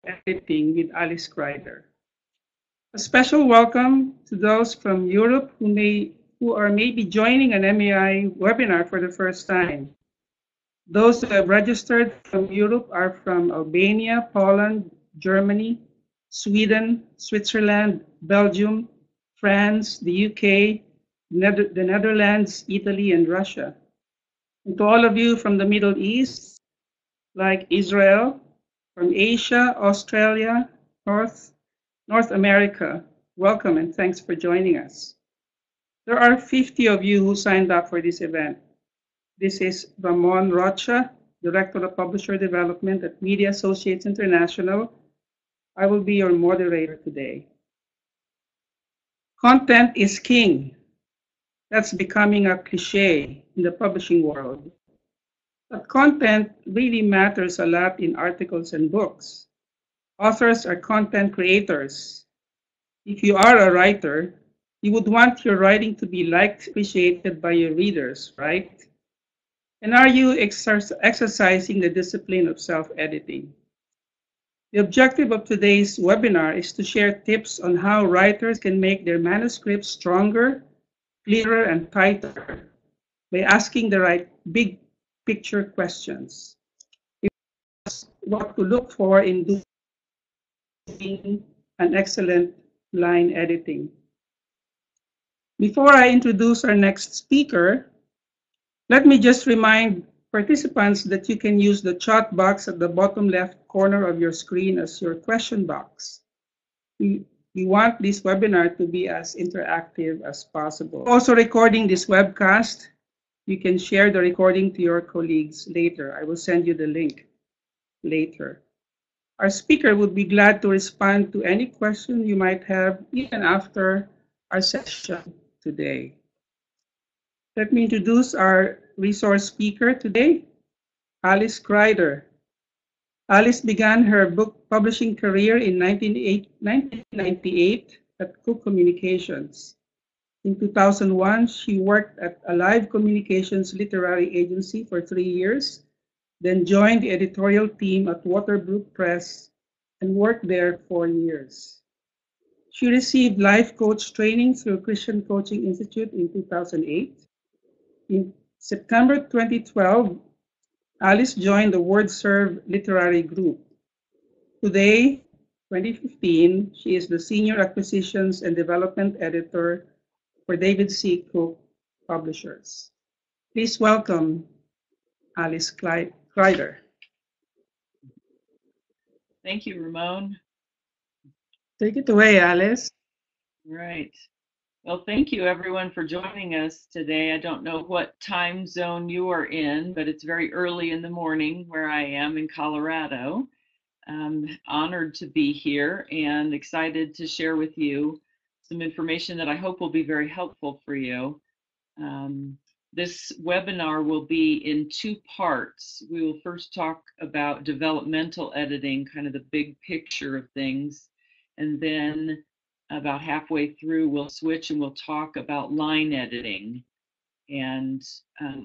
Editing with Alice Crider. A special welcome to those from Europe who are maybe joining an MEI webinar for the first time. Those who have registered from Europe are from Albania, Poland, Germany, Sweden, Switzerland, Belgium, France, the UK, the Netherlands, Italy, and Russia. And to all of you from the Middle East, like Israel, from Asia, Australia, North America, welcome and thanks for joining us. There are 50 of you who signed up for this event. This is Ramon Rocha, Director of Publisher Development at Media Associates International. I will be your moderator today. Content is king. That's becoming a cliche in the publishing world. But content really matters a lot in articles and books. Authors are content creators. If you are a writer, you would want your writing to be liked, appreciated by your readers, right? And are you exercising the discipline of self-editing? The objective of today's webinar is to share tips on how writers can make their manuscripts stronger, clearer, and tighter by asking the right big picture questions. What to look for in doing an excellent line editing. Before I introduce our next speaker, let me just remind participants that you can use the chat box at the bottom left corner of your screen as your question box. We want this webinar to be as interactive as possible. Also recording this webcast, you can share the recording to your colleagues later. I will send you the link later. Our speaker would be glad to respond to any question you might have even after our session today. Let me introduce our resource speaker today, Alice Crider. Alice began her book publishing career in 1998 at Cook Communications. In 2001, she worked at Alive Communications Literary Agency for 3 years, then joined the editorial team at Waterbrook Press and worked there 4 years. She received life coach training through Christian Coaching Institute in 2008. In September 2012, Alice joined the WordServe Literary Group. Today, 2015, she is the Senior Acquisitions and Development Editor for David C. Cook Publishers. Please welcome Alice Crider. Thank you, Ramon. Take it away, Alice. Right. Well, thank you everyone for joining us today. I don't know what time zone you are in, but it's very early in the morning where I am in Colorado. I'm honored to be here and excited to share with you some information that I hope will be very helpful for you. This webinar will be in 2 parts. We will first talk about developmental editing, kind of the big picture of things, and then about halfway through we'll switch and we'll talk about line editing. And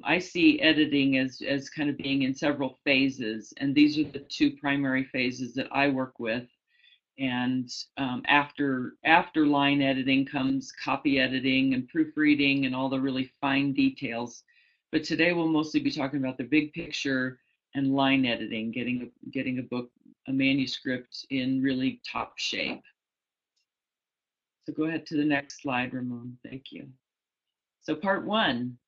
I see editing as kind of being in several phases, and these are the 2 primary phases that I work with. And after line editing comes copy editing and proofreading and all the really fine details. But today we'll mostly be talking about the big picture and line editing, getting a book, a manuscript in really top shape. So go ahead to the next slide, Ramon. Thank you. So part 1,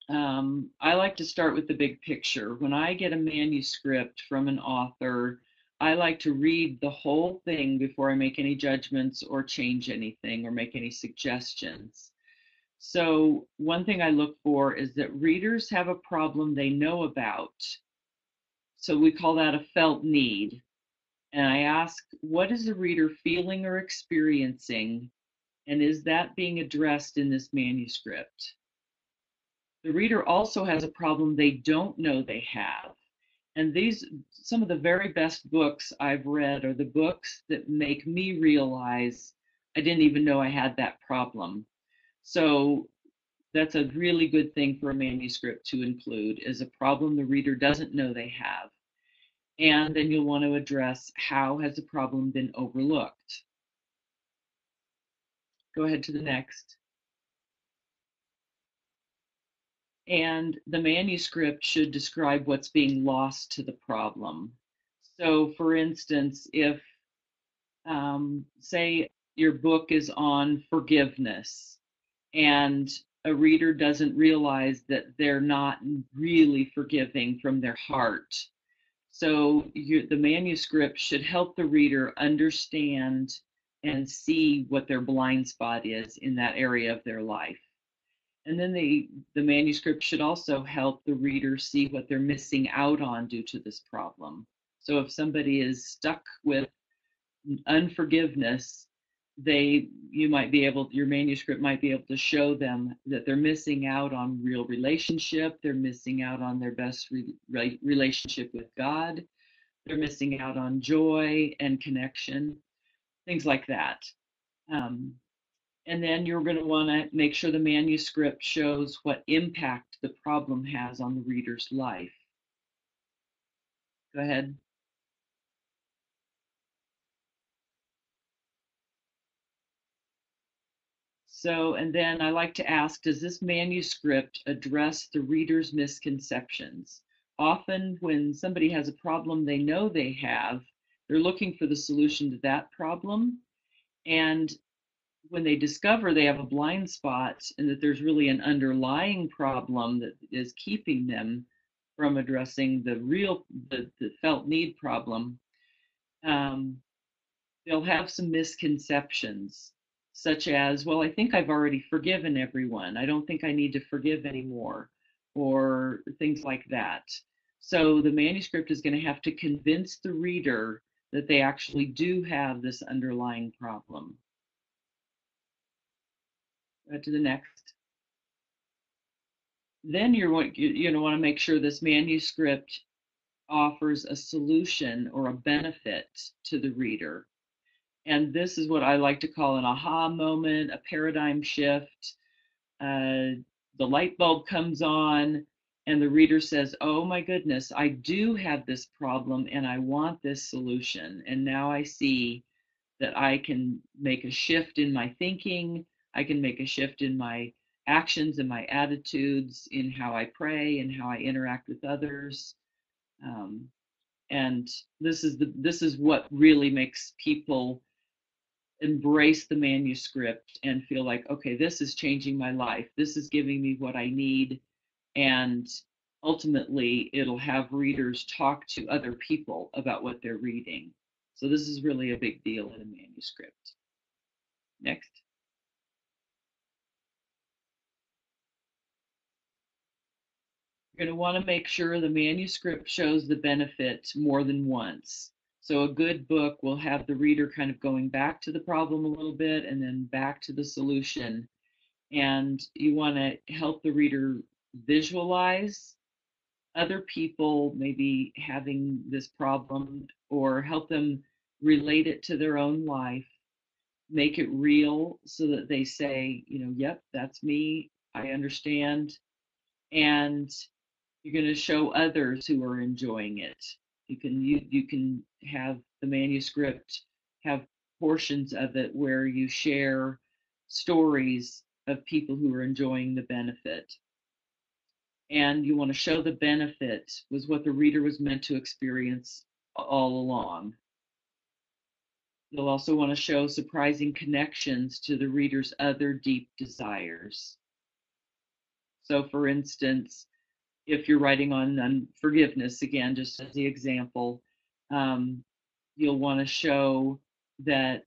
I like to start with the big picture. When I get a manuscript from an author, I like to read the whole thing before I make any judgments or change anything or make any suggestions. So one thing I look for is that readers have a problem they know about. So we call that a felt need. And I ask, what is the reader feeling or experiencing? And is that being addressed in this manuscript? The reader also has a problem they don't know they have. And some of the very best books I've read are the books that make me realize I didn't even know I had that problem. So that's a really good thing for a manuscript to include, is a problem the reader doesn't know they have. And then you'll want to address how has the problem been overlooked. Go ahead to the next. And the manuscript should describe what's being lost to the problem. So, for instance, if, say, your book is on forgiveness and a reader doesn't realize that they're not really forgiving from their heart. So, the manuscript should help the reader understand and see what their blind spot is in that area of their life. And then the manuscript should also help the reader see what they're missing out on due to this problem. So if somebody is stuck with unforgiveness, your manuscript might be able to show them that they're missing out on real relationship, they're missing out on their best relationship with God, they're missing out on joy and connection, things like that. And then you're going to want to make sure the manuscript shows what impact the problem has on the reader's life. Go ahead. So, and then I like to ask, does this manuscript address the reader's misconceptions? Often when somebody has a problem they know they have, they're looking for the solution to that problem. And when they discover they have a blind spot and that there's really an underlying problem that is keeping them from addressing the felt need problem, they'll have some misconceptions, such as, well, I think I've already forgiven everyone. I don't think I need to forgive anymore, or things like that. So the manuscript is going to have to convince the reader that they actually do have this underlying problem. To the next. Then you're going to want to make sure this manuscript offers a solution or a benefit to the reader. And this is what I like to call an aha moment, a paradigm shift. The light bulb comes on, and the reader says, oh my goodness, I do have this problem and I want this solution. And now I see that I can make a shift in my thinking, I can make a shift in my actions and my attitudes, in how I pray and how I interact with others. And this is what really makes people embrace the manuscript and feel like, okay, this is changing my life. This is giving me what I need. And ultimately, it'll have readers talk to other people about what they're reading. So this is really a big deal in a manuscript. Next. You're going to want to make sure the manuscript shows the benefit more than once. So a good book will have the reader kind of going back to the problem a little bit and then back to the solution. And you want to help the reader visualize other people maybe having this problem, or help them relate it to their own life, make it real so that they say, yep, that's me, I understand. And you're going to show others who are enjoying it. You can have the manuscript have portions of it where you share stories of people who are enjoying the benefit. And you want to show the benefit was what the reader was meant to experience all along. You'll also want to show surprising connections to the reader's other deep desires. So, for instance, if you're writing on forgiveness, again, just as the example, you'll want to show that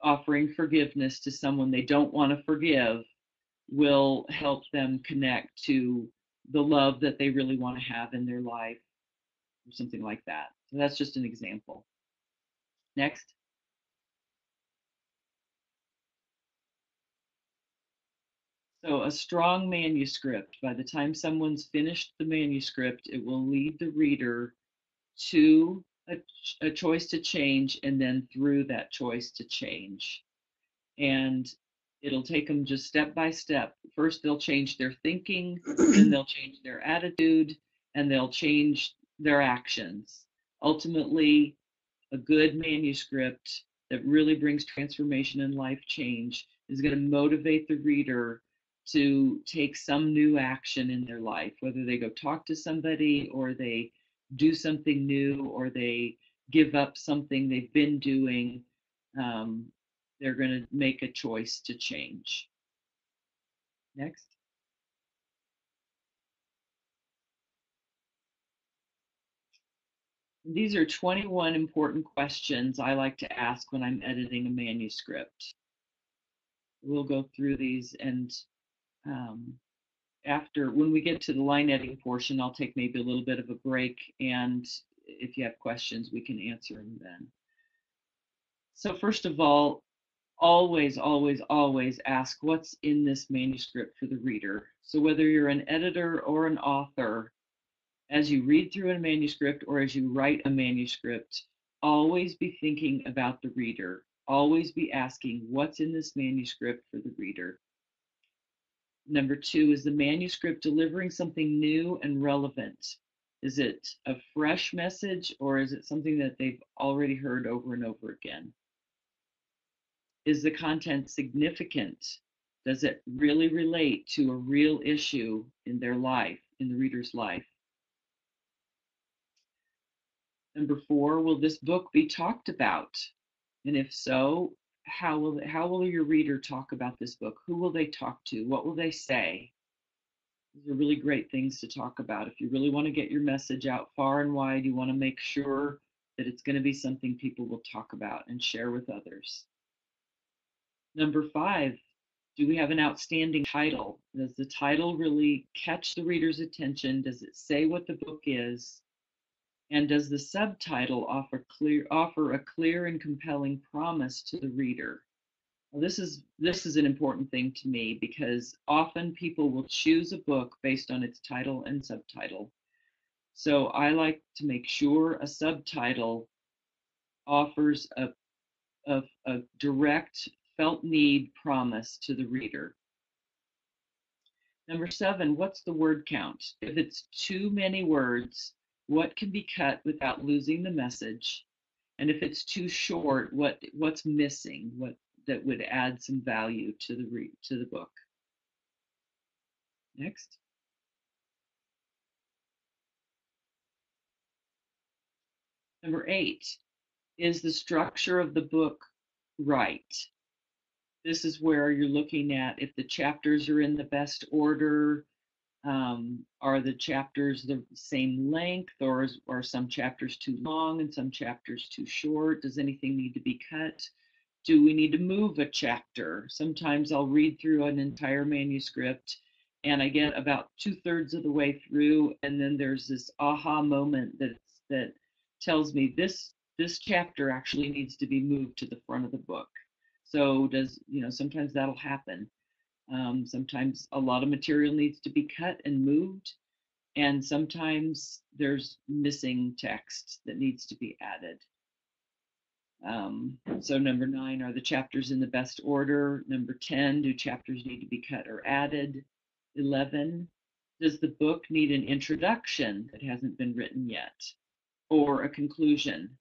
offering forgiveness to someone they don't want to forgive will help them connect to the love that they really want to have in their life, or something like that. So that's just an example. Next. So a strong manuscript, by the time someone's finished the manuscript, it will lead the reader to a choice to change, and then through that choice to change. And it'll take them just step by step. First, they'll change their thinking, then they'll change their attitude, and they'll change their actions. Ultimately, a good manuscript that really brings transformation and life change is going to motivate the reader to take some new action in their life, whether they go talk to somebody or they do something new or they give up something they've been doing. Um, they're going to make a choice to change. Next. These are 21 important questions I like to ask when I'm editing a manuscript. We'll go through these, and after, when we get to the line editing portion, I'll take maybe a little bit of a break, and if you have questions, we can answer them then. So first of all, always, always, always ask what's in this manuscript for the reader. So whether you're an editor or an author, as you read through a manuscript or as you write a manuscript, always be thinking about the reader. Always be asking what's in this manuscript for the reader. Number two, is the manuscript delivering something new and relevant? Is it a fresh message or is it something that they've already heard over and over again? Is the content significant? Does it really relate to a real issue in their life, in the reader's life? Number four, will this book be talked about? And if so, how will your reader talk about this book? Who will they talk to? What will they say? These are really great things to talk about. If you really want to get your message out far and wide, you want to make sure that it's going to be something people will talk about and share with others. Number five, do we have an outstanding title? Does the title really catch the reader's attention? Does it say what the book is? And does the subtitle offer a clear and compelling promise to the reader? Well, this is an important thing to me because often people will choose a book based on its title and subtitle. So I like to make sure a subtitle offers a direct felt need promise to the reader. Number seven, what's the word count? If it's too many words, what can be cut without losing the message? And if it's too short, what's missing? What that would add some value to the book? Next. Number eight, is the structure of the book right? This is where you're looking at if the chapters are in the best order. Are the chapters the same length, or are some chapters too long and some chapters too short? Does anything need to be cut? Do we need to move a chapter? Sometimes I'll read through an entire manuscript and I get about 2/3 of the way through, and then there's this aha moment that tells me this chapter actually needs to be moved to the front of the book. So sometimes that'll happen. Sometimes a lot of material needs to be cut and moved, and sometimes there's missing text that needs to be added. So number 9, are the chapters in the best order? Number 10, do chapters need to be cut or added? 11, does the book need an introduction that hasn't been written yet, or a conclusion?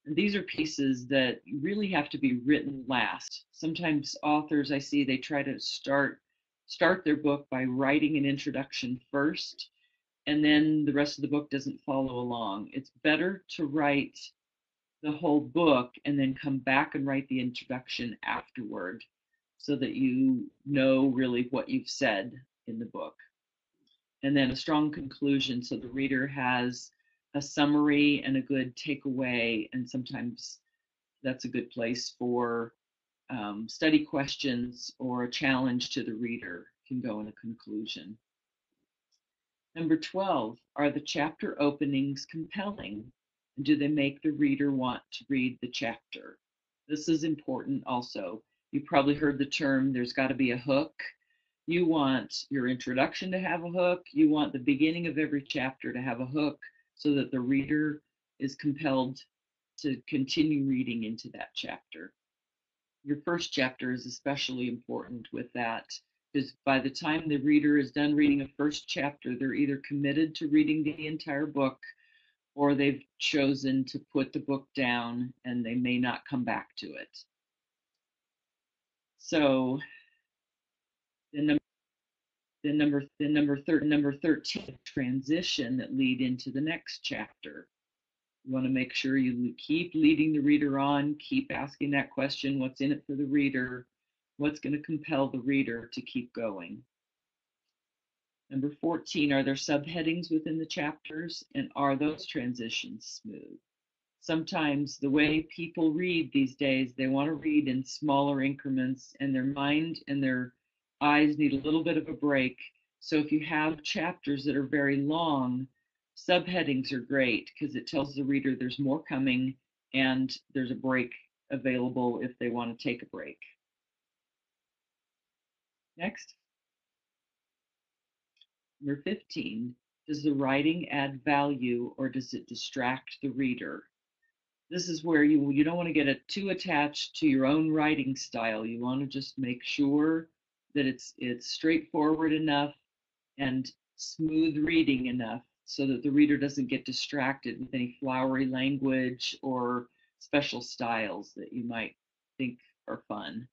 And these are pieces that really have to be written last. Sometimes authors I see, they try to start their book by writing an introduction first, and then the rest of the book doesn't follow along. It's better to write the whole book and then come back and write the introduction afterward so that you know really what you've said in the book. And then a strong conclusion so the reader has a summary and a good takeaway, and sometimes that's a good place for study questions or a challenge to the reader can go in a conclusion. Number 12, are the chapter openings compelling? And do they make the reader want to read the chapter? This is important also. You probably heard the term, there's got to be a hook. You want your introduction to have a hook. You want the beginning of every chapter to have a hook so that the reader is compelled to continue reading into that chapter. Your first chapter is especially important with that, because by the time the reader is done reading a first chapter, they're either committed to reading the entire book or they've chosen to put the book down and they may not come back to it. So number 13, transition that lead into the next chapter. You want to make sure you keep leading the reader on, keep asking that question, what's in it for the reader? What's going to compel the reader to keep going? Number 14, are there subheadings within the chapters, and are those transitions smooth? Sometimes the way people read these days, they want to read in smaller increments, and their mind and their eyes need a little bit of a break. So if you have chapters that are very long, subheadings are great because it tells the reader there's more coming and there's a break available if they want to take a break. Next. Number 15, does the writing add value or does it distract the reader? This is where you don't want to get too attached to your own writing style. You want to just make sure that it's straightforward enough and smooth reading enough so that the reader doesn't get distracted with any flowery language or special styles that you might think are fun.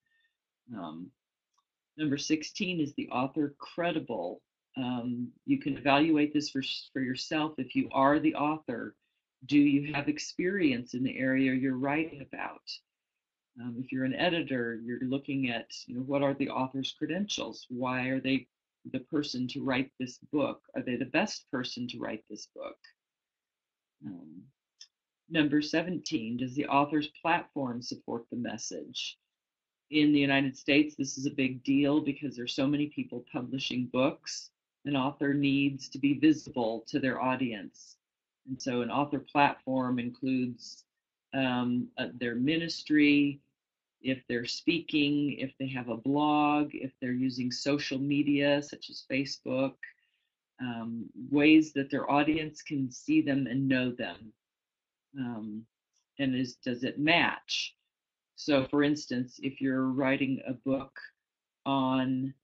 Number 16, is the author credible? You can evaluate this for yourself. If you are the author, do you have experience in the area you're writing about? If you're an editor, you're looking at, what are the author's credentials? Why are they the person to write this book? Are they the best person to write this book? Number 17, does the author's platform support the message? In the United States, this is a big deal because there's so many people publishing books. An author needs to be visible to their audience. And so an author platform includes their ministry, if they're speaking, if they have a blog, if they're using social media such as Facebook, ways that their audience can see them and know them. And does it match? So, for instance, if you're writing a book on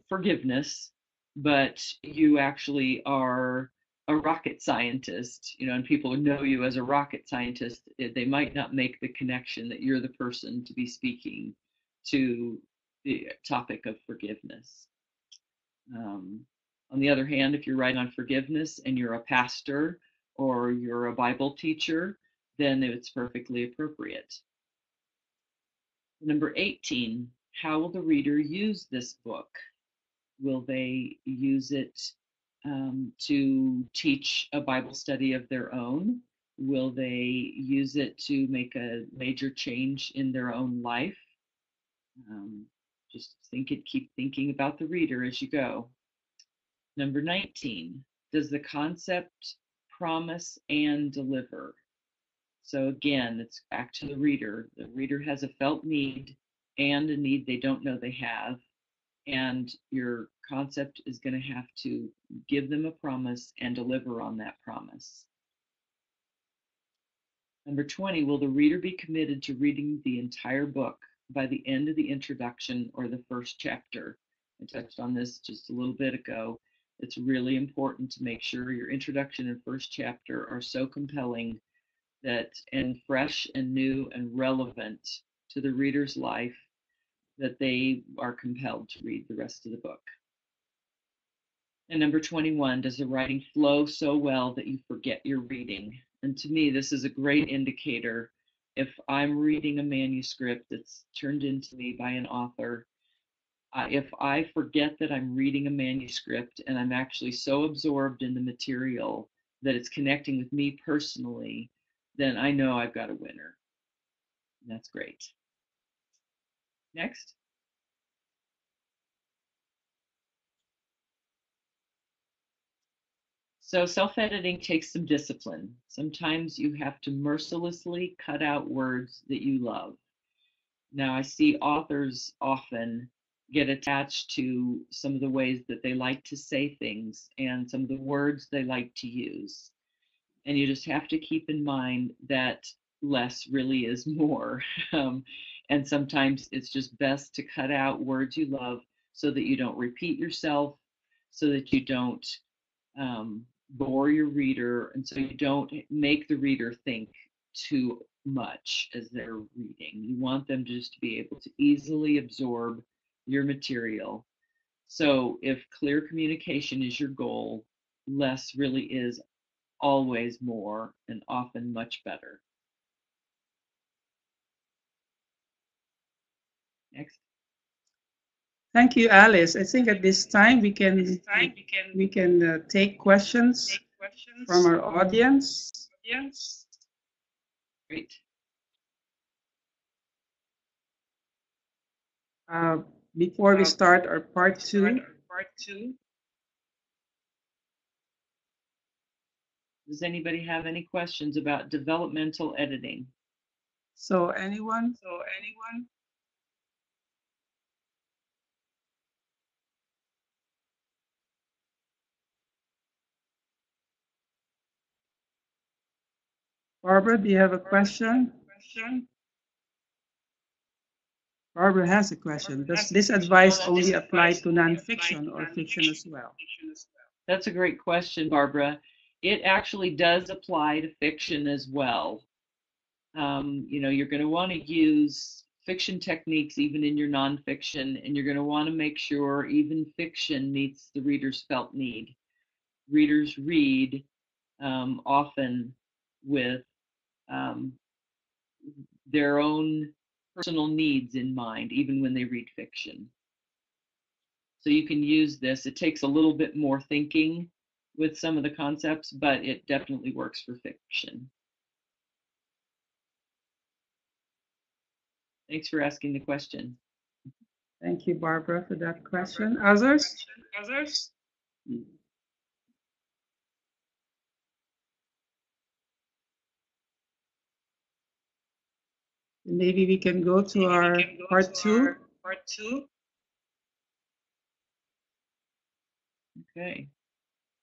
forgiveness, but you actually are a rocket scientist, and people know you as a rocket scientist, they might not make the connection that you're the person to be speaking to the topic of forgiveness. On the other hand, if you're writing on forgiveness and you're a pastor or you're a Bible teacher, then it's perfectly appropriate. Number 18, how will the reader use this book? Will they use it to teach a Bible study of their own? Will they use it to make a major change in their own life? Just keep thinking about the reader as you go. Number 19, does the concept promise and deliver? So again, it's back to the reader. The reader has a felt need and a need they don't know they have. And your concept is going to have to give them a promise and deliver on that promise. Number 20, will the reader be committed to reading the entire book by the end of the introduction or the first chapter? I touched on this just a little bit ago. It's really important to make sure your introduction and first chapter are so compelling and fresh and new and relevant to the reader's life that they are compelled to read the rest of the book. And number 21, does the writing flow so well that you forget your reading? And to me, this is a great indicator. If I'm reading a manuscript that's turned into me by an author, if I forget that I'm reading a manuscript and I'm actually so absorbed in the material that it's connecting with me personally, then I know I've got a winner. And that's great. Next. So self-editing takes some discipline. Sometimes you have to mercilessly cut out words that you love. Now, I see authors often get attached to some of the ways that they like to say things and some of the words they like to use. And you just have to keep in mind that less really is more. And sometimes it's just best to cut out words you love so that you don't repeat yourself, so that you don't bore your reader, and so you don't make the reader think too much as they're reading. You want them just to be able to easily absorb your material. So if clear communication is your goal, less really is always more and often much better. Next. Thank you, Alice. I think at this time we can take questions from our audience. Great. Before we start our part two, Does anybody have any questions about developmental editing? so anyone? Barbara, do you have a question? Barbara has a question. Does this advice only apply to nonfiction or fiction as well? That's a great question, Barbara. It actually does apply to fiction as well. You're going to want to use fiction techniques even in your nonfiction, and you're going to want to make sure even fiction meets the reader's felt need. Readers read often with their own personal needs in mind, even when they read fiction. So you can use this. It takes a little bit more thinking with some of the concepts, but it definitely works for fiction. Thanks for asking the question. Thank you, Barbara, for that question. Others? Maybe we can go to our part two. Okay.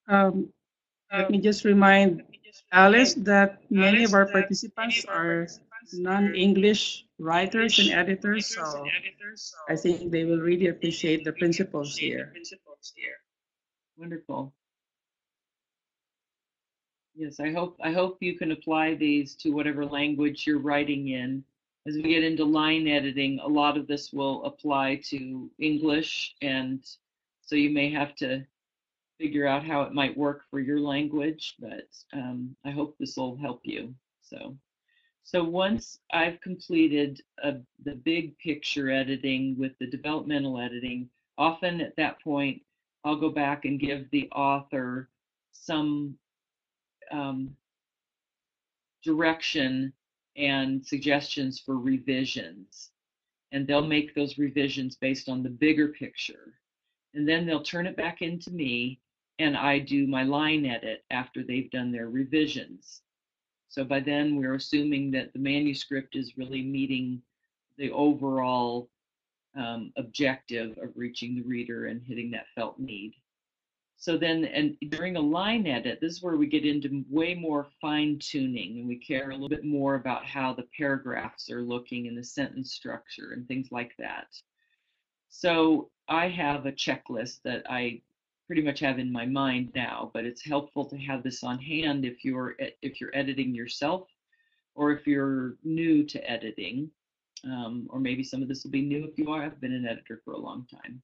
Let me just remind Alice that many of our participants are non-English writers and editors, so I think they will really appreciate the principles here. Wonderful. Yes, I hope you can apply these to whatever language you're writing in. As we get into line editing, a lot of this will apply to English, and so you may have to figure out how it might work for your language, but I hope this will help you. So once I've completed the big picture editing with the developmental editing, often at that point, I'll go back and give the author some direction and suggestions for revisions. And they'll make those revisions based on the bigger picture. And then they'll turn it back into me, and I do my line edit after they've done their revisions. So by then we're assuming that the manuscript is really meeting the overall objective of reaching the reader and hitting that felt need. So then, and during a line edit, this is where we get into way more fine tuning, and we care a little bit more about how the paragraphs are looking and the sentence structure and things like that. So I have a checklist that I pretty much have in my mind now, but it's helpful to have this on hand if you're editing yourself, or if you're new to editing, or maybe some of this will be new if you have been an editor for a long time.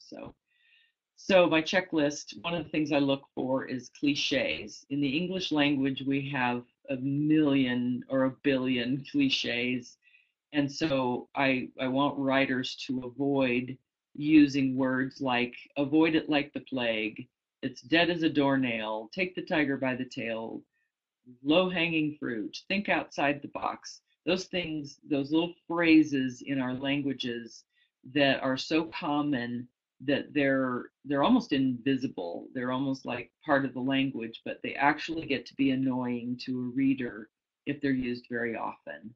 So my checklist, one of the things I look for is cliches. In the English language, we have a million or a billion cliches. And so I want writers to avoid using words like avoid it like the plague, it's dead as a doornail, take the tiger by the tail, low hanging fruit, think outside the box. Those things, those little phrases in our languages that are so common that they're almost invisible. They're almost like part of the language, but they actually get to be annoying to a reader if they're used very often.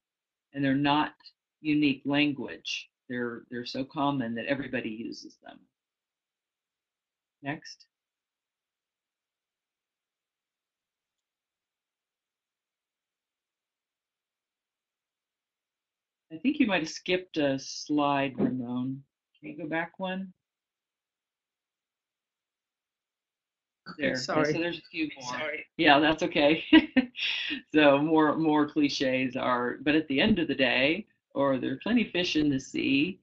And they're not unique language. They're so common that everybody uses them. Next. I think you might have skipped a slide, Ramon. Can you go back one? Okay, There. Yeah, so sorry. there's a few more. Sorry. Yeah, that's okay. So more cliches are, but at the end of the day, or there are plenty fish in the sea,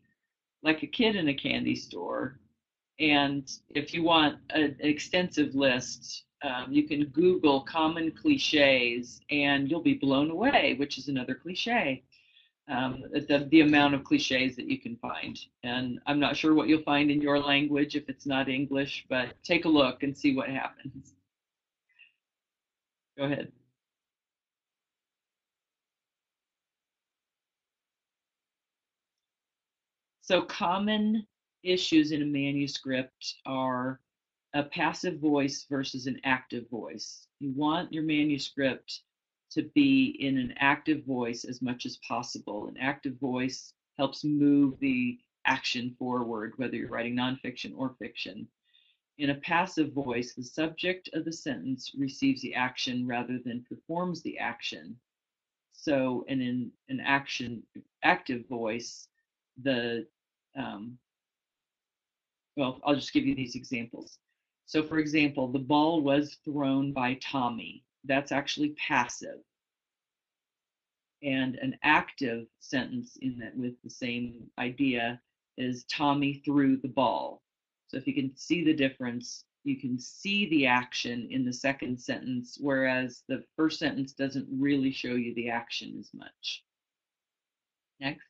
like a kid in a candy store. And if you want an extensive list, you can Google common cliches and you'll be blown away, which is another cliche. The amount of cliches that you can find. And I'm not sure what you'll find in your language if it's not English, but take a look and see what happens. Go ahead. So common issues in a manuscript are a passive voice versus an active voice. You want your manuscript to be in an active voice as much as possible. An active voice helps move the action forward, whether you're writing nonfiction or fiction. In a passive voice, the subject of the sentence receives the action rather than performs the action. So, in an active voice, the well, I'll just give you these examples. So, for example, the ball was thrown by Tommy. That's actually passive. And an active sentence in that with the same idea is Tommy threw the ball. So if you can see the difference, you can see the action in the second sentence, whereas the first sentence doesn't really show you the action as much. Next.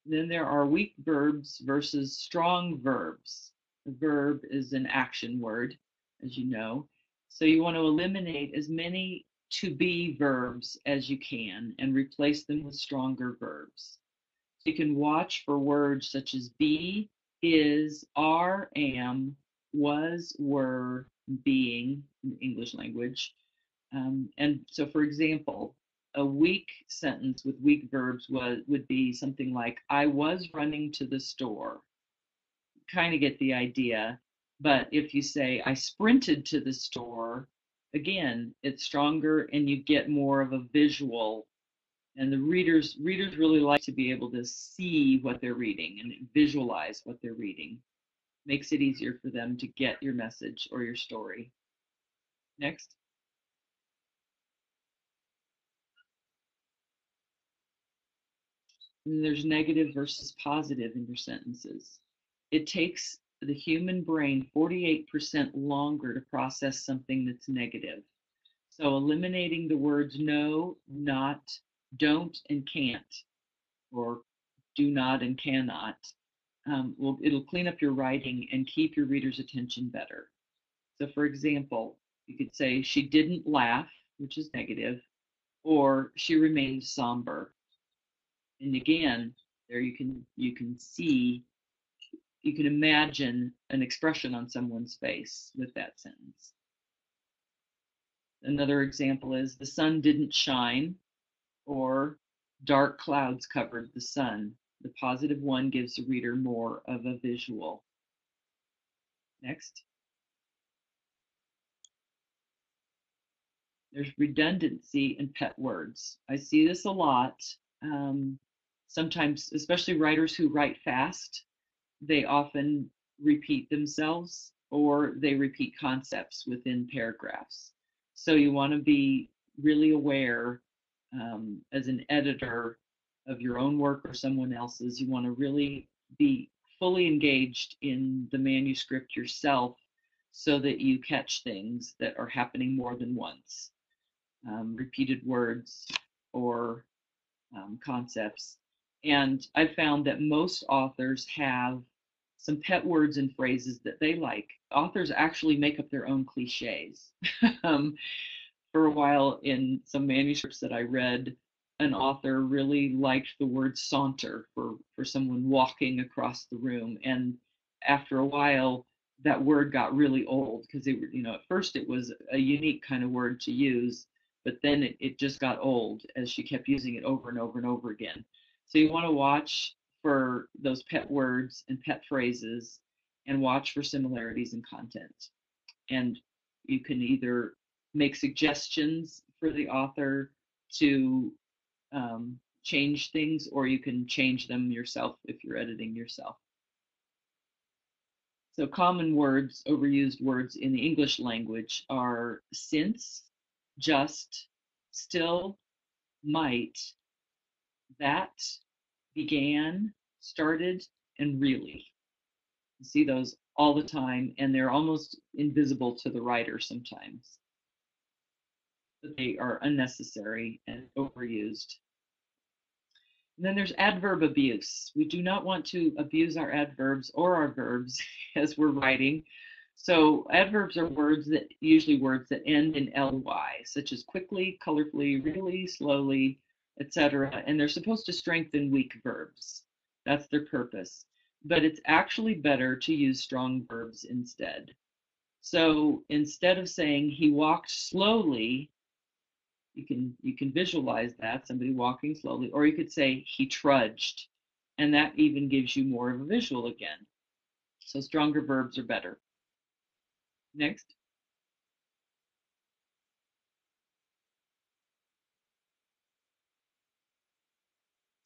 Then there are weak verbs versus strong verbs. A verb is an action word, as you know. So you want to eliminate as many to be verbs as you can and replace them with stronger verbs. So you can watch for words such as be, is, are, am, was, were, being in the English language. And so, for example, a weak sentence with weak verbs would be something like, I was running to the store. Kind of get the idea. But if you say, I sprinted to the store, again, it's stronger and you get more of a visual. And the readers really like to be able to see what they're reading and visualize what they're reading. Makes it easier for them to get your message or your story. Next. And there's negative versus positive in your sentences. It takes the human brain 48% longer to process something that's negative. So eliminating the words no, not, don't, and can't, or do not and cannot, it'll clean up your writing and keep your reader's attention better. So for example, you could say she didn't laugh, which is negative, or she remained somber. And again, there you can see, you can imagine an expression on someone's face with that sentence. Another example is the sun didn't shine, or dark clouds covered the sun. The positive one gives the reader more of a visual. Next. There's redundancy in pet words. I see this a lot. Sometimes, especially writers who write fast, they often repeat themselves or they repeat concepts within paragraphs. So you want to be really aware as an editor of your own work or someone else's. You want to really be fully engaged in the manuscript yourself so that you catch things that are happening more than once, repeated words or concepts. And I found that most authors have some pet words and phrases that they like. Authors actually make up their own cliches. um, for a while, in some manuscripts that I read, an author really liked the word saunter for someone walking across the room. And after a while, that word got really old because at first it was a unique kind of word to use, but then it just got old as she kept using it over and over and over again. So you want to watch for those pet words and pet phrases and watch for similarities in content. And you can either make suggestions for the author to change things, or you can change them yourself if you're editing yourself. So common words, overused words in the English language are since, just, still, might, that, began, started, and really. You see those all the time, and they're almost invisible to the writer sometimes. But they are unnecessary and overused. And then there's adverb abuse. We do not want to abuse our adverbs or our verbs as we're writing. So adverbs are usually words that end in ly, such as quickly, colorfully, really, slowly, etc. And they're supposed to strengthen weak verbs. That's their purpose. But it's actually better to use strong verbs instead. So instead of saying he walked slowly, you can visualize that, somebody walking slowly, or you could say he trudged, and that even gives you more of a visual again. So stronger verbs are better. Next.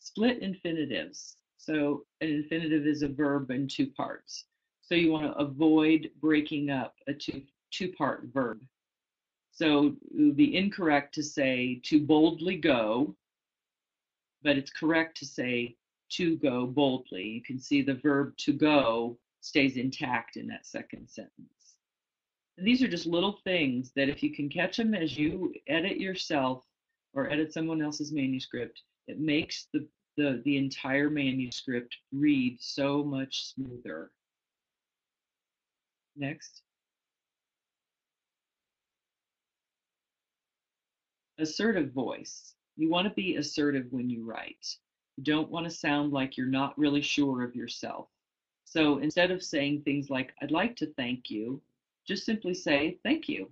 Split infinitives. So an infinitive is a verb in two parts. So you want to avoid breaking up a two-part verb. So it would be incorrect to say to boldly go, but it's correct to say to go boldly. You can see the verb to go stays intact in that second sentence. And these are just little things that if you can catch them as you edit yourself or edit someone else's manuscript, it makes the entire manuscript read so much smoother. Next. Assertive voice. You want to be assertive when you write. You don't want to sound like you're not really sure of yourself. So instead of saying things like, I'd like to thank you, just simply say, thank you.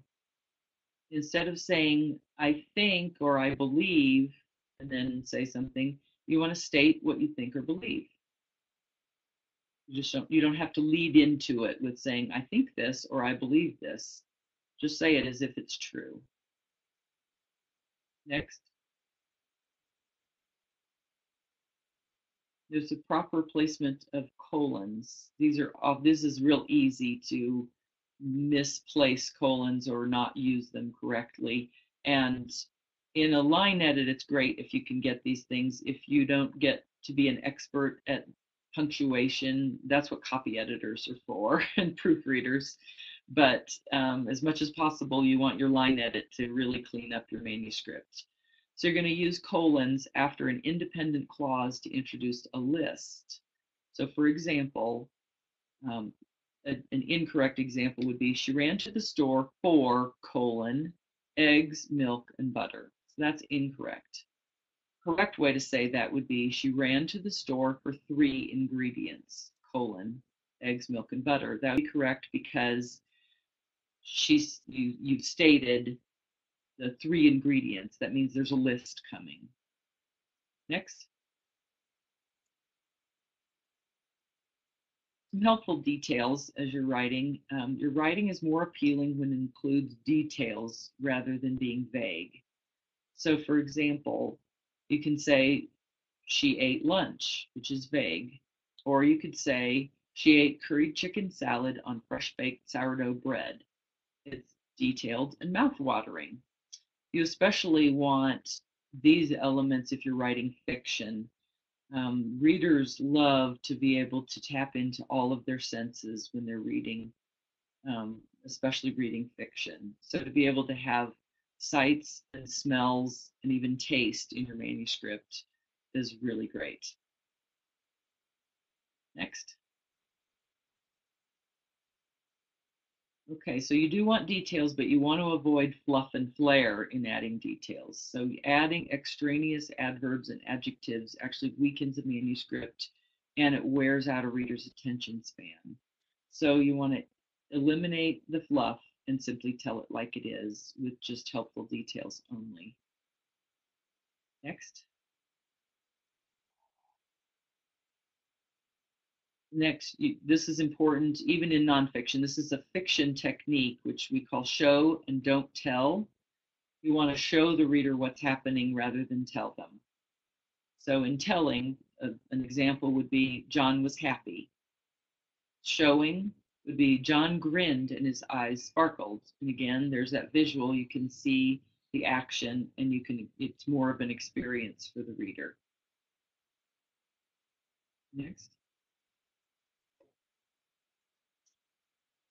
Instead of saying, I think or I believe, and then say something, you want to state what you think or believe. You don't have to lead into it with saying, I think this or I believe this. Just say it as if it's true. Next. There's a proper placement of colons. This is real easy to misplace colons or not use them correctly. And in a line edit, it's great if you can get these things. If you don't get to be an expert at punctuation, that's what copy editors are for and proofreaders. But as much as possible, you want your line edit to really clean up your manuscript. So you're going to use colons after an independent clause to introduce a list. So for example, an incorrect example would be, she ran to the store for, eggs, milk, and butter. So that's incorrect. Correct way to say that would be, she ran to the store for 3 ingredients, eggs, milk, and butter. That would be correct because you've stated the 3 ingredients. That means there's a list coming. Next. Some helpful details as you're writing. Your writing is more appealing when it includes details rather than being vague. So for example, you can say she ate lunch, which is vague. Or you could say she ate curried chicken salad on fresh baked sourdough bread. It's detailed and mouth-watering. You especially want these elements if you're writing fiction. Readers love to be able to tap into all of their senses when they're reading, especially reading fiction. So to be able to have sights and smells and even taste in your manuscript is really great. Next. Okay, so you do want details, but you want to avoid fluff and flair in adding details. So adding extraneous adverbs and adjectives actually weakens a manuscript and it wears out a reader's attention span. So you want to eliminate the fluff and simply tell it like it is with just helpful details only. Next. Next, this is important even in nonfiction. This is a fiction technique, which we call show and don't tell. You want to show the reader what's happening rather than tell them. So in telling, an example would be John was happy. Showing would be John grinned and his eyes sparkled. And again, there's that visual. You can see the action and it's more of an experience for the reader. Next.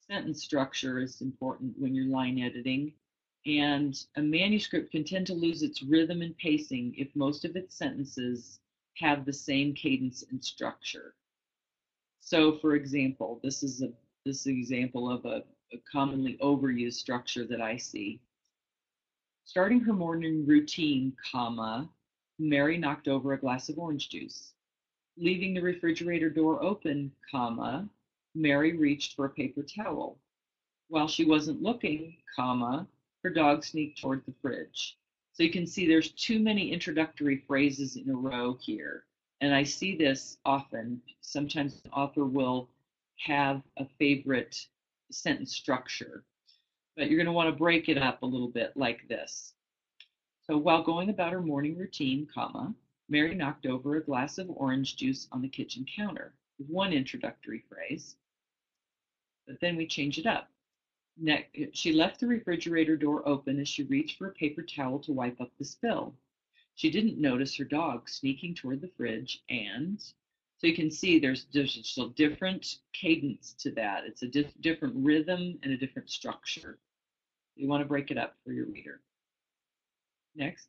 Sentence structure is important when you're line editing, and a manuscript can tend to lose its rhythm and pacing if most of its sentences have the same cadence and structure. So, for example, this is an example of a commonly overused structure that I see. Starting her morning routine, comma, Mary knocked over a glass of orange juice. Leaving the refrigerator door open, comma, Mary reached for a paper towel. While she wasn't looking, comma, her dog sneaked toward the fridge. So you can see there's too many introductory phrases in a row here. And I see this often. Sometimes the author will have a favorite sentence structure, but you're going to want to break it up a little bit like this. So while going about her morning routine, comma, Mary knocked over a glass of orange juice on the kitchen counter. One introductory phrase, but then we change it up. Next, she left the refrigerator door open as she reached for a paper towel to wipe up the spill. She didn't notice her dog sneaking toward the fridge, and so you can see there's just a different cadence to that. It's a different rhythm and a different structure. You want to break it up for your reader. Next.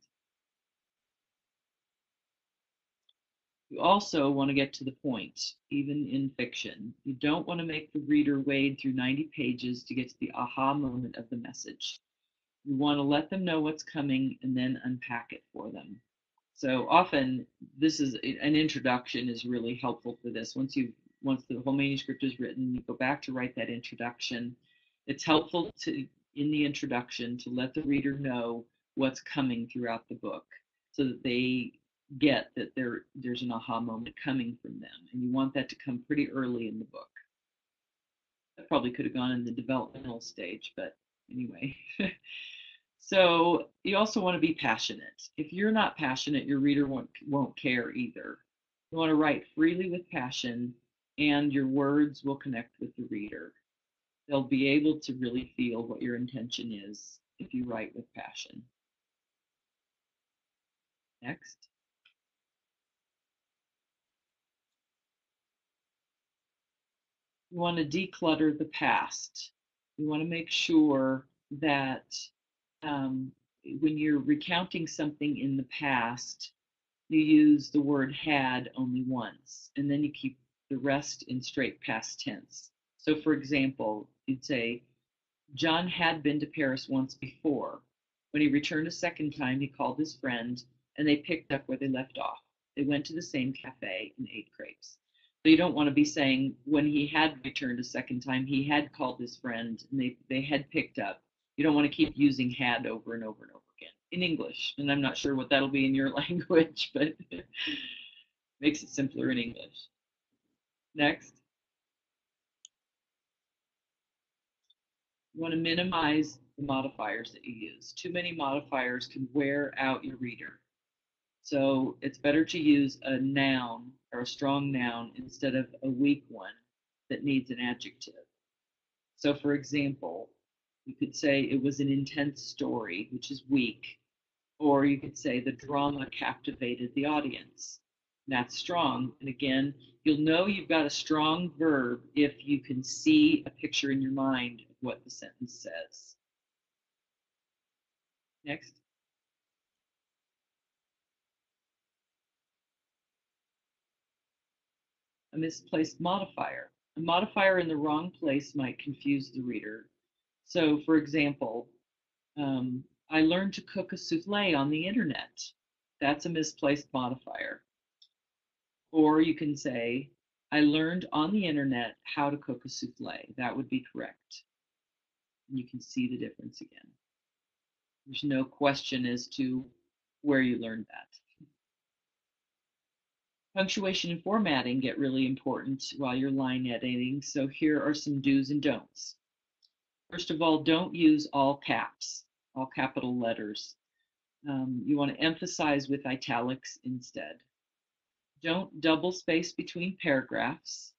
You also want to get to the point, even in fiction. You don't want to make the reader wade through 90 pages to get to the aha moment of the message. You want to let them know what's coming and then unpack it for them. So often this is an introduction is really helpful for this. Once the whole manuscript is written, you go back to write that introduction. It's helpful to in the introduction to let the reader know what's coming throughout the book so that they get that there's an aha moment coming from them. And you want that to come pretty early in the book. That probably could have gone in the developmental stage, but anyway. So you also want to be passionate. If you're not passionate, your reader won't care either. You want to write freely with passion, and your words will connect with the reader. They'll be able to really feel what your intention is if you write with passion. Next. You want to declutter the past. You want to make sure that when you're recounting something in the past, you use the word had only once, and then you keep the rest in straight past tense. So, for example, you'd say, John had been to Paris once before. When he returned a second time, he called his friend, and they picked up where they left off. They went to the same cafe and ate crepes. So you don't want to be saying when he had returned a second time, he had called his friend, and they had picked up. You don't want to keep using had over and over and over again in English. And I'm not sure what that'll be in your language, but makes it simpler in English. Next. You want to minimize the modifiers that you use. Too many modifiers can wear out your reader. So it's better to use a noun or a strong noun instead of a weak one that needs an adjective. So for example, you could say it was an intense story, which is weak, or you could say the drama captivated the audience. That's strong. And again, you'll know you've got a strong verb if you can see a picture in your mind of what the sentence says. Next. A misplaced modifier. A modifier in the wrong place might confuse the reader. So, for example, I learned to cook a souffle on the internet. That's a misplaced modifier. Or you can say, I learned on the internet how to cook a souffle. That would be correct. And you can see the difference again. There's no question as to where you learned that. Punctuation and formatting get really important while you're line editing. So here are some do's and don'ts. First of all, don't use all caps, all capital letters. You want to emphasize with italics instead. Don't double space between paragraphs.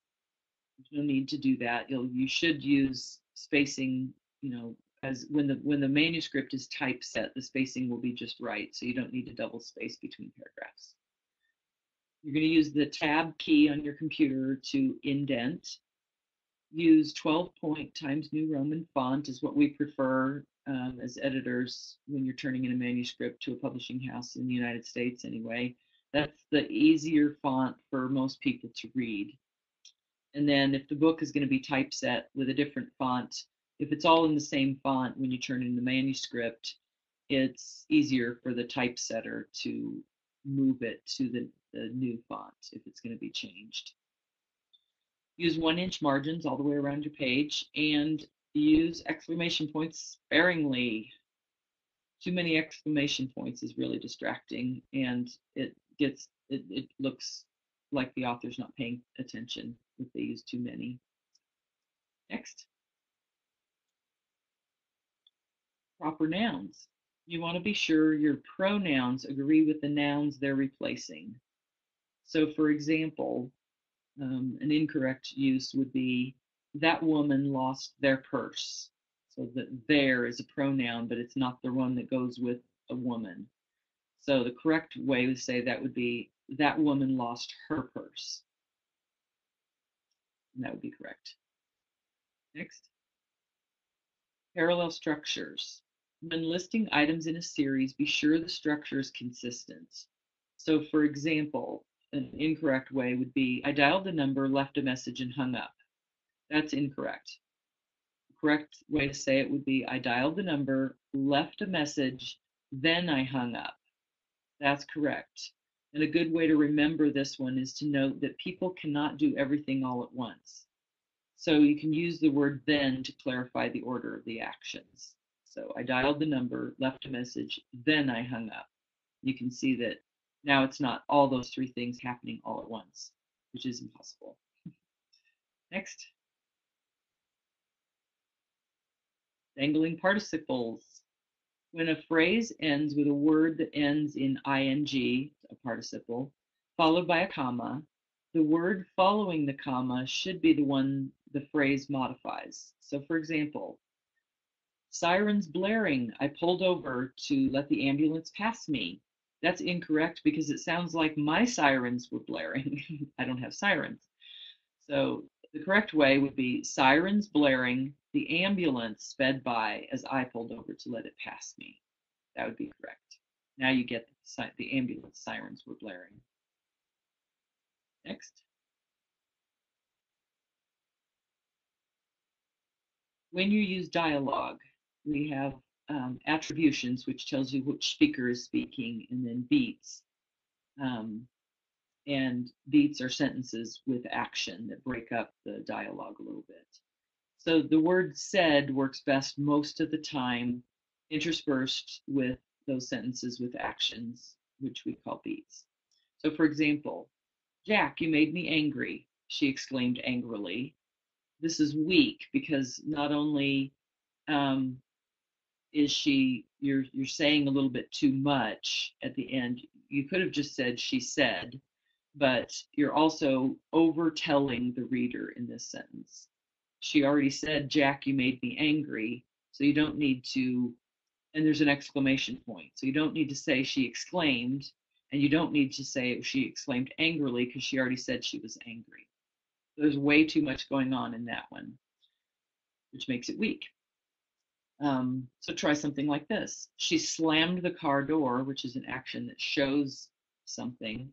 There's no need to do that. You should use spacing, as when the manuscript is typeset, the spacing will be just right, so you don't need to double space between paragraphs. You're going to use the tab key on your computer to indent. Use 12-point Times New Roman font is what we prefer as editors when you're turning in a manuscript to a publishing house in the United States anyway. That's the easier font for most people to read. And then if the book is going to be typeset with a different font, if it's all in the same font when you turn in the manuscript, it's easier for the typesetter to move it to the new font if it's going to be changed. Use 1-inch margins all the way around your page, and use exclamation points sparingly. Too many exclamation points is really distracting, and it looks like the author's not paying attention if they use too many. Next. Proper nouns. You want to be sure your pronouns agree with the nouns they're replacing. So for example, an incorrect use would be, that woman lost their purse. So that there is a pronoun, but it's not the one that goes with a woman. So the correct way to say that would be, that woman lost her purse. And that would be correct. Next. Parallel structures. When listing items in a series, be sure the structure is consistent. So for example, an incorrect way would be, I dialed the number, left a message, and hung up. That's incorrect. The correct way to say it would be, I dialed the number, left a message, then I hung up. That's correct. And a good way to remember this one is to note that people cannot do everything all at once. So you can use the word then to clarify the order of the actions. So I dialed the number, left a message, then I hung up. You can see that now it's not all those three things happening all at once, which is impossible. Next. Dangling participles. When a phrase ends with a word that ends in ing, a participle, followed by a comma, the word following the comma should be the one the phrase modifies. So for example, sirens blaring, I pulled over to let the ambulance pass me. That's incorrect because it sounds like my sirens were blaring. I don't have sirens. So the correct way would be, sirens blaring, the ambulance sped by as I pulled over to let it pass me. That would be correct. Now you get the ambulance sirens were blaring. Next. When you use dialogue, we have attributions, which tells you which speaker is speaking, and then beats. And beats are sentences with action that break up the dialogue a little bit. So the word said works best most of the time, interspersed with those sentences with actions, which we call beats. So for example, Jack, you made me angry, she exclaimed angrily. This is weak because not only is you're saying a little bit too much at the end. You could have just said she said, but you're also overtelling the reader in this sentence. She already said, Jack, you made me angry, so you don't need to, and there's an exclamation point, so you don't need to say she exclaimed, and you don't need to say she exclaimed angrily because she already said she was angry. There's way too much going on in that one, which makes it weak. So try something like this. She slammed the car door, which is an action that shows something.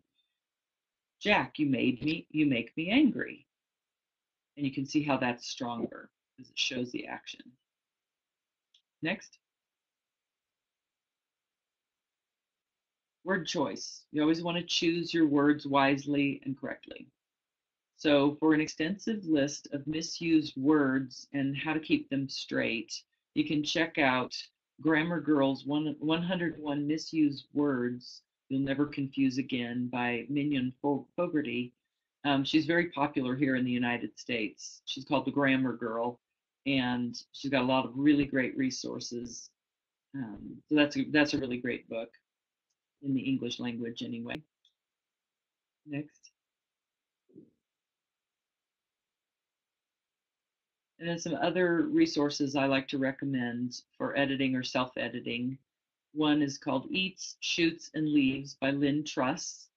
Jack, you make me angry. And you can see how that's stronger because it shows the action. Next. Word choice. You always want to choose your words wisely and correctly. So for an extensive list of misused words and how to keep them straight, you can check out Grammar Girl's 101 Misused Words You'll Never Confuse Again by Mignon Fogarty. She's very popular here in the United States. She's called the Grammar Girl, and she's got a lot of really great resources. So that's a really great book in the English language anyway. Next. And then some other resources I like to recommend for editing or self-editing. One is called Eats, Shoots, and Leaves by Lynn Truss.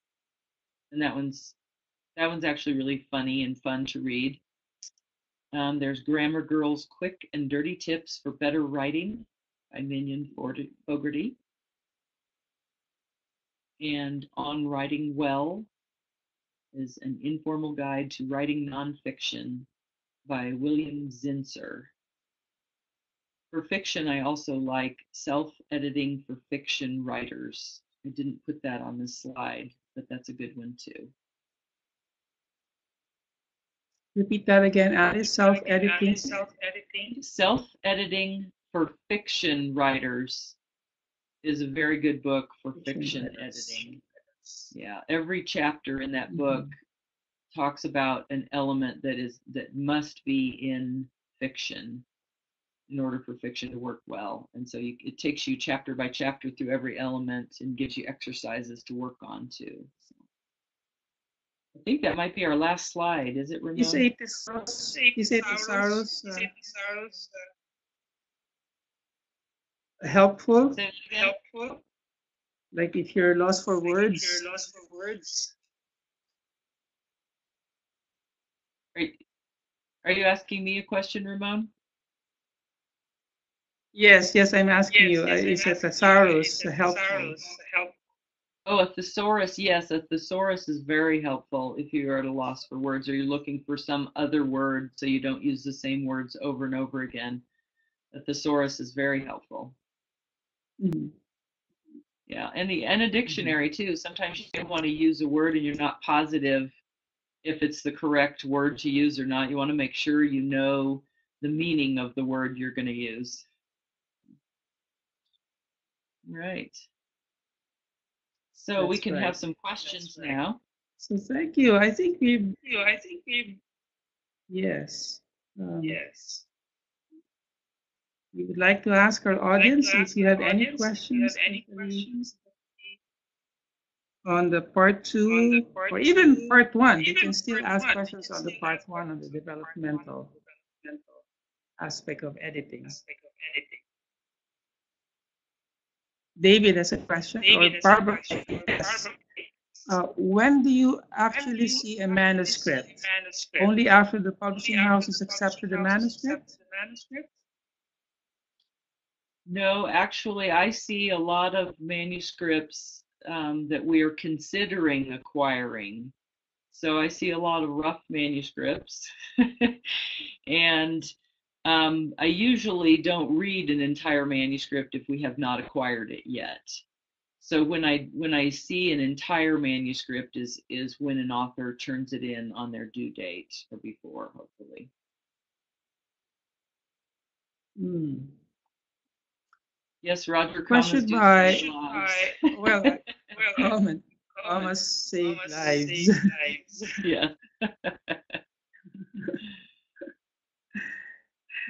And that one's actually really funny and fun to read. There's Grammar Girl's Quick and Dirty Tips for Better Writing by Minion Fogarty. And On Writing Well is an informal guide to writing nonfiction by William Zinsser. For fiction, I also like Self-Editing for Fiction Writers. I didn't put that on this slide, but that's a good one too. Repeat that again, Alice. Self-editing. Self-Editing for Fiction Writers is a very good book for fiction editing. Yeah, every chapter in that book talks about an element that must be in fiction in order for fiction to work well. And so it takes you chapter by chapter through every element and gives you exercises to work on too. So I think that might be our last slide. Is it, Ramon? You say thesaurus helpful? Helpful? Like if you're lost for words? Are you asking me a question, Ramon? Yes, I'm asking you. Is a thesaurus helpful? Oh, a thesaurus, yes, a thesaurus is very helpful if you are at a loss for words or you're looking for some other word so you don't use the same words over and over again. A thesaurus is very helpful. Mm-hmm. Yeah, and a dictionary too. Sometimes you want to use a word and you're not positive if it's the correct word to use or not. You want to make sure you know the meaning of the word you're going to use. Right. So we can have some questions now. So thank you. I think we've yes. We would like to ask our audience if you have any questions on the part 2 or even part 1. You can still ask questions on the part 1 on the developmental aspect of editing. David has a question, or Barbara. Yes. When do you actually see a manuscript? Only after the publishing house has accepted the manuscript? No, actually, I see a lot of manuscripts that we are considering acquiring. So I see a lot of rough manuscripts. And I usually don't read an entire manuscript if we have not acquired it yet. So when I see an entire manuscript is when an author turns it in on their due date or before, hopefully. Yes, Roger. Question by comment. Commas save lives. Yeah.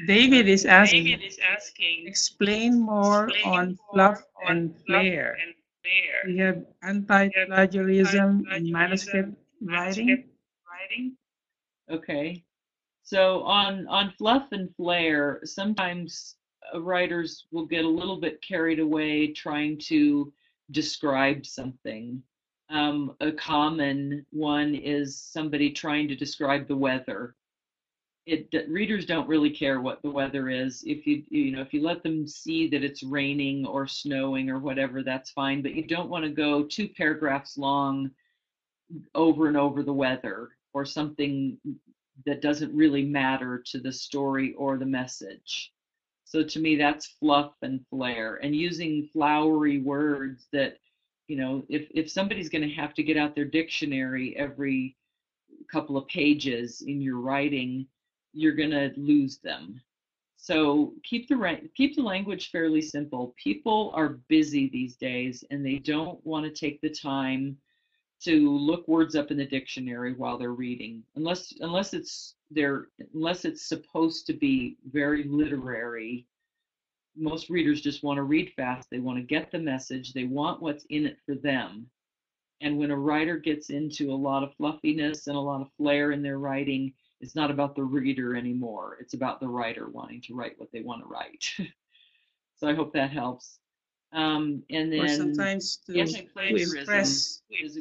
David is asking, explain more on fluff and flair. We have anti-plagiarism in manuscript writing. Okay. So on fluff and flair, sometimes writers will get a little bit carried away trying to describe something. A common one is somebody trying to describe the weather. Readers don't really care what the weather is. If you let them see that it's raining or snowing or whatever, that's fine. But you don't want to go 2 paragraphs long over and over the weather or something that doesn't really matter to the story or the message. So to me, that's fluff and flair, and using flowery words that, if somebody's going to have to get out their dictionary every couple of pages in your writing, you're going to lose them. So keep the language fairly simple. People are busy these days and they don't want to take the time to look words up in the dictionary while they're reading, unless it's supposed to be very literary. Most readers just want to read fast. They want to get the message. They want what's in it for them. And when a writer gets into a lot of fluffiness and a lot of flair in their writing, it's not about the reader anymore. It's about the writer wanting to write what they want to write. So I hope that helps. And Or then sometimes to anti-plagiarism impress, is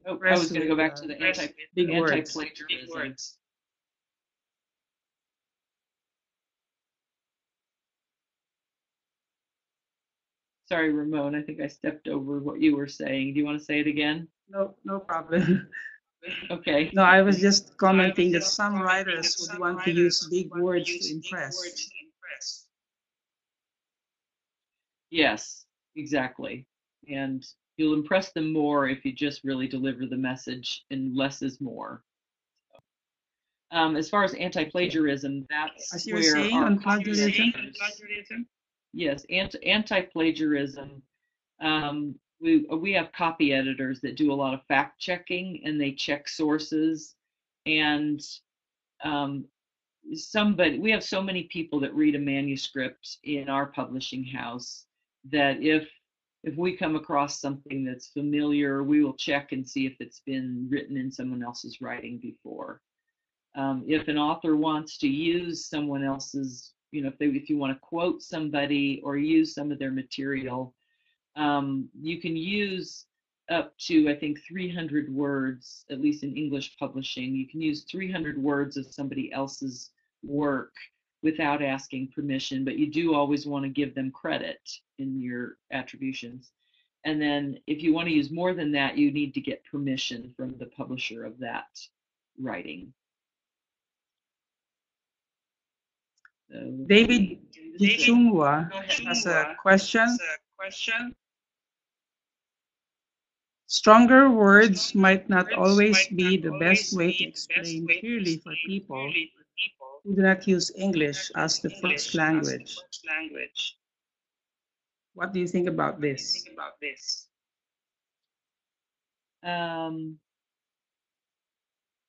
I impress was going to with go back to the big words. anti-plagiarism. Sorry, Ramon, I think I stepped over what you were saying. Do you want to say it again? No, no problem. Okay. No, I was just commenting that some writers would want to use big words to impress. Yes, exactly. And you'll impress them more if you just really deliver the message and less is more. As far as anti-plagiarism, that's As you were where saying our on plagiarism, yes, anti-plagiarism. We have copy editors that do a lot of fact checking and they check sources. And um, we have so many people that read a manuscript in our publishing house that if we come across something that's familiar, we will check and see if it's been written in someone else's writing before. If an author wants to use someone else's, if you want to quote somebody or use some of their material, you can use up to, I think, 300 words, at least in English publishing. You can use 300 words of somebody else's work without asking permission, but you do always want to give them credit in your attributions. And then if you want to use more than that, you need to get permission from the publisher of that writing. David Gichungwa has a question. Stronger words might not always be the best way to explain clearly for people who do not use English as the first language. What do you think about this?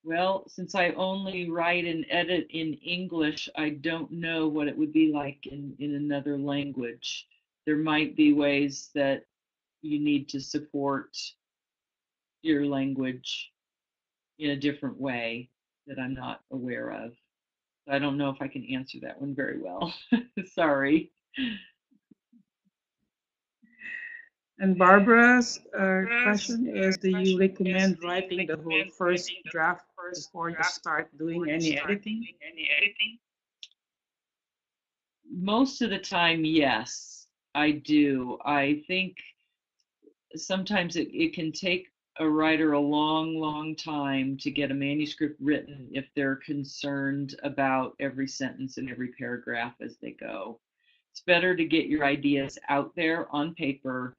Well, since I only write and edit in English, I don't know what it would be like in another language. There might be ways that you need to support your language in a different way that I'm not aware of. I don't know if I can answer that one very well. Sorry. And Barbara's question is, do you recommend writing the whole first draft before you start doing any editing? Most of the time, yes, I do. I think sometimes it can take a writer a long, long time to get a manuscript written if they're concerned about every sentence and every paragraph as they go. It's better to get your ideas out there on paper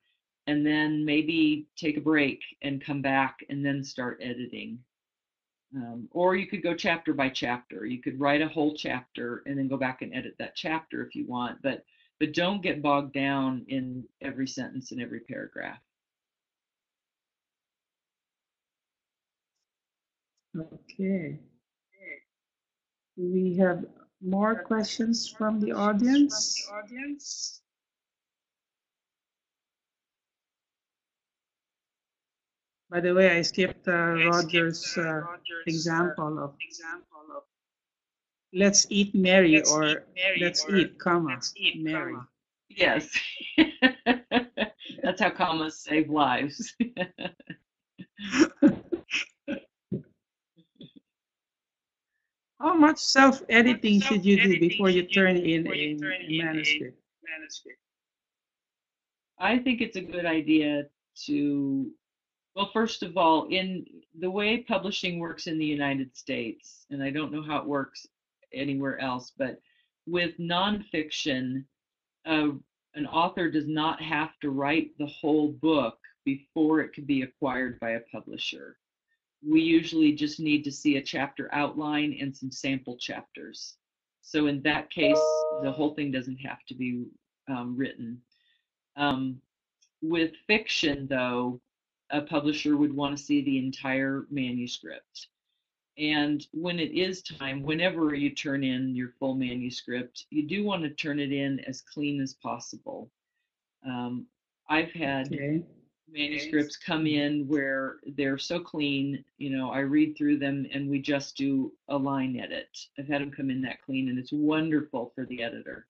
and then maybe take a break and come back and then start editing. Or you could go chapter by chapter. You could write a whole chapter and then go back and edit that chapter if you want, but don't get bogged down in every sentence and every paragraph. Okay. We have more questions from the audience. By the way, I skipped Roger's example of let's eat Mary or let's eat, comma, Mary. Yes. That's how commas save lives. How much self-editing should you do before you turn in a manuscript? I think it's a good idea to, well, first of all, in the way publishing works in the United States, and I don't know how it works anywhere else, but with nonfiction, an author does not have to write the whole book before it could be acquired by a publisher. We usually just need to see a chapter outline and some sample chapters. So in that case, the whole thing doesn't have to be written. With fiction, though, a publisher would want to see the entire manuscript. And when it is time, whenever you turn in your full manuscript, you do want to turn it in as clean as possible. I've had manuscripts come in where they're so clean, I read through them and we just do a line edit. I've had them come in that clean and it's wonderful for the editor.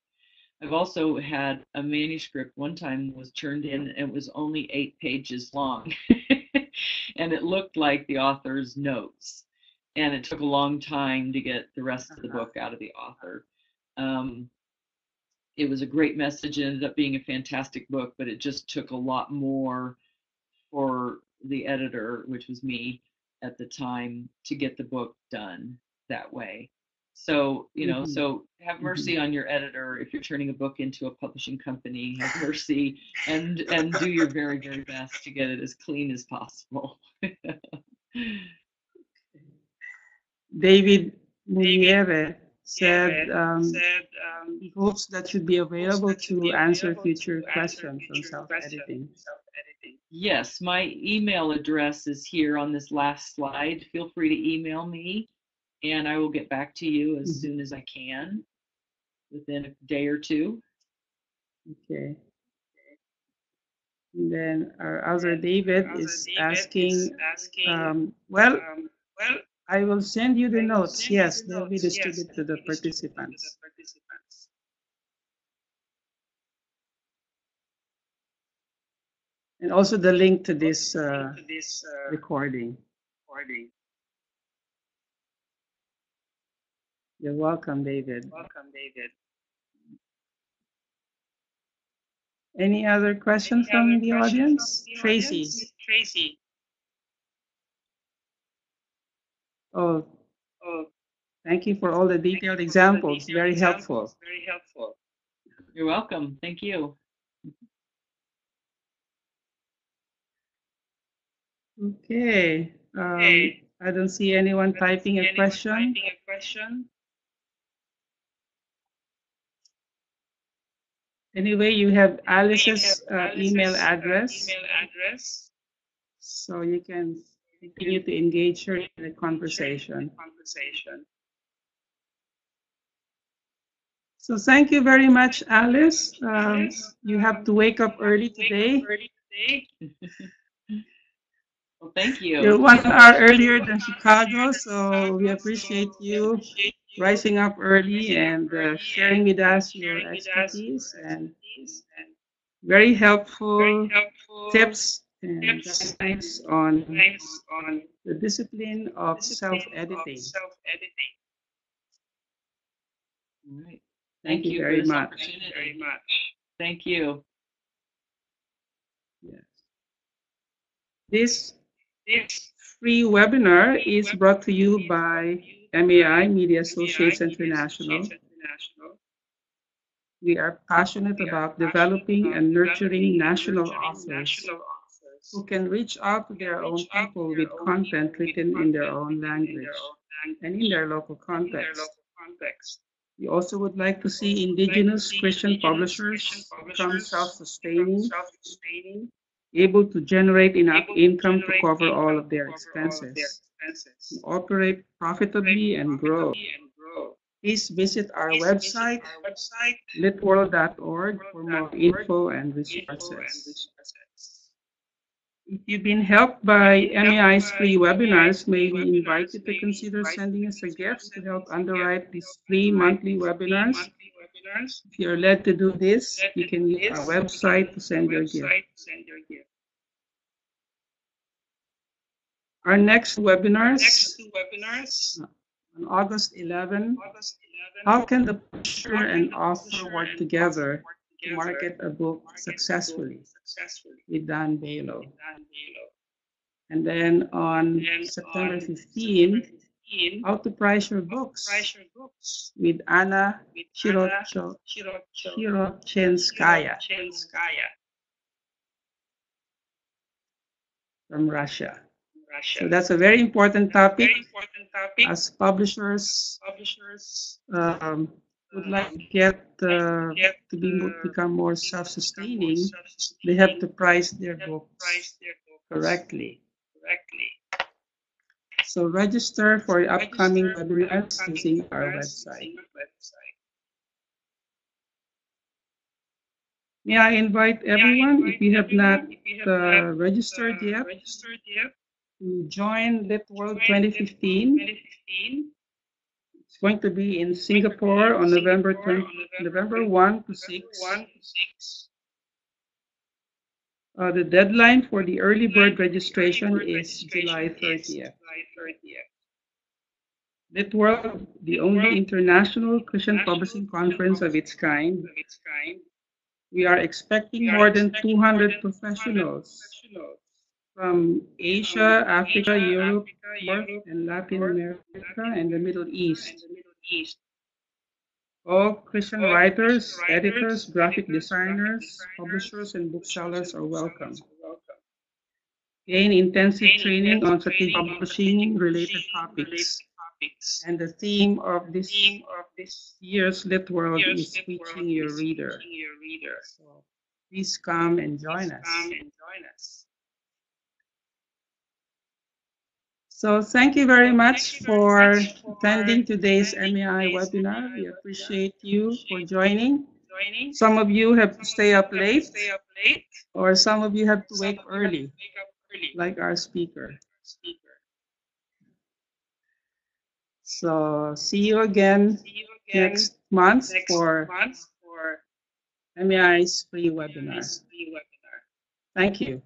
I've also had a manuscript one time was turned in and it was only 8 pages long and it looked like the author's notes, and it took a long time to get the rest of the book out of the author. It was a great message. It ended up being a fantastic book, but it just took a lot more for the editor, which was me at the time, to get the book done that way. So, so have mercy on your editor if you're turning a book into a publishing company. Have mercy and do your very, very best to get it as clean as possible. David Muriere said he hopes that should be available to answer future questions on self-editing. Yes, my email address is here on this last slide. Feel free to email me and I will get back to you as soon as I can, within a day or two. Okay. And then our other David is asking, well, I will send you the notes. Yes, they'll be distributed to the participants. And also the link to this recording. You're welcome, David. Any other questions from the audience? Tracy. Oh, thank you for all the detailed examples. Very helpful. You're welcome. Thank you. Okay. I don't see anyone typing a question. Anyway, you have Alice's email address, so you can continue to engage her in the conversation. So thank you very much, Alice. You have to wake up early today. Well, thank you. You're 1 hour earlier than Chicago, so we appreciate you rising up early and sharing with us your expertise and very helpful tips and guidelines on the discipline of self-editing. All right. Thank you very much. Thank you. Yes. This free webinar is brought to you by MAI, Media Associates International. We are passionate about developing and nurturing national authors who can reach out to their own people with content written in their own language and in their local context. We also would like to see indigenous Christian publishers become self-sustaining, able to generate enough income to cover all of their expenses, operate profitably and grow. Please visit our website, litworldorg, for more info and resources. If you've been helped by MEI's free webinars, may we invite you to consider sending us a gift to help underwrite these free monthly webinars. If you're led to do this, you can use our website to send your gift. Our next webinars on August 11. How can the publisher and author work together to market a book successfully? With Dan Balo. And then on September 15, how to price your books with Anna Chirochenskaya from Russia. So that's a very important topic. As publishers would like to get to become more self-sustaining, they have to price their books correctly. So register for upcoming webinars using our website. May I invite everyone, if you have not registered yet, to join Lit World 2015. It's going to be in Singapore on November 1 to 6. The deadline for the early bird registration is July 30th. Lit World, the only international Christian publishing conference of its kind. We are expecting more than 200 professionals from Asia, Africa, Europe, North and Latin America, and the Middle East. All Christian writers, editors, graphic designers, publishers, and booksellers are welcome. Gain intensive training on strategic publishing related topics. And the theme of this year's Lit World is reaching your reader. So please come and join us. So thank you very much for attending today's MEI webinar. We appreciate you for joining. Some of you have to stay up late, or some of you have to wake early, like our speaker. So see you again next month for MEI's free webinar. Thank you.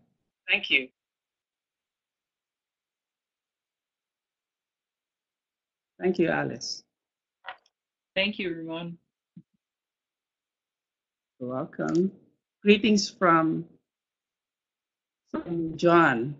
Thank you, Alice. Thank you, Ramon. You're welcome. Greetings from John.